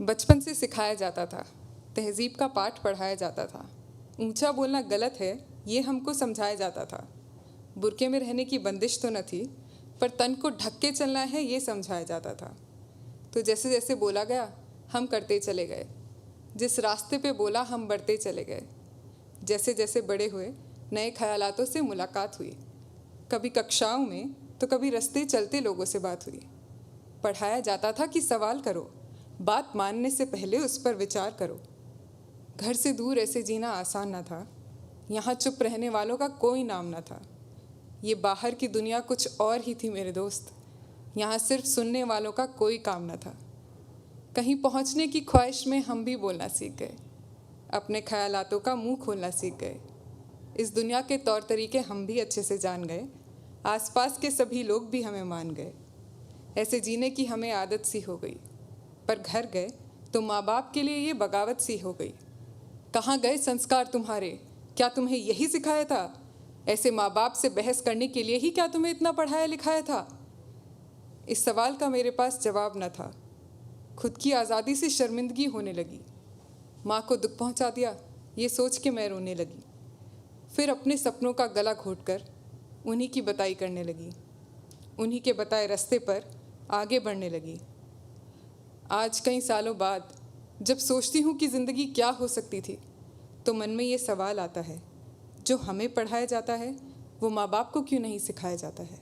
बचपन से सिखाया जाता था, तहज़ीब का पाठ पढ़ाया जाता था। ऊंचा बोलना गलत है, ये हमको समझाया जाता था। बुर्के में रहने की बंदिश तो न थी, पर तन को ढक के चलना है, ये समझाया जाता था। तो जैसे जैसे बोला गया, हम करते चले गए। जिस रास्ते पे बोला, हम बढ़ते चले गए। जैसे जैसे बड़े हुए, नए ख्यालातों से मुलाकात हुई। कभी कक्षाओं में, तो कभी रास्ते चलते लोगों से बात हुई। पढ़ाया जाता था कि सवाल करो, बात मानने से पहले उस पर विचार करो। घर से दूर ऐसे जीना आसान न था। यहाँ चुप रहने वालों का कोई नाम न था। ये बाहर की दुनिया कुछ और ही थी मेरे दोस्त। यहाँ सिर्फ सुनने वालों का कोई काम न था। कहीं पहुँचने की ख्वाहिश में हम भी बोलना सीख गए। अपने ख्यालातों का मुंह खोलना सीख गए। इस दुनिया के तौर तरीके हम भी अच्छे से जान गए। आसपास के सभी लोग भी हमें मान गए। ऐसे जीने की हमें आदत सी हो गई। पर घर गए तो माँ बाप के लिए ये बगावत सी हो गई। कहाँ गए संस्कार तुम्हारे? क्या तुम्हें यही सिखाया था? ऐसे माँ बाप से बहस करने के लिए ही क्या तुम्हें इतना पढ़ाया लिखाया था? इस सवाल का मेरे पास जवाब न था। खुद की आज़ादी से शर्मिंदगी होने लगी। माँ को दुख पहुँचा दिया, ये सोच के मैं रोने लगी। फिर अपने सपनों का गला घोंटकर उन्हीं की बताई करने लगी। उन्हीं के बताए रास्ते पर आगे बढ़ने लगी। आज कई सालों बाद जब सोचती हूँ कि ज़िंदगी क्या हो सकती थी, तो मन में ये सवाल आता है, जो हमें पढ़ाया जाता है वो माँ बाप को क्यों नहीं सिखाया जाता है।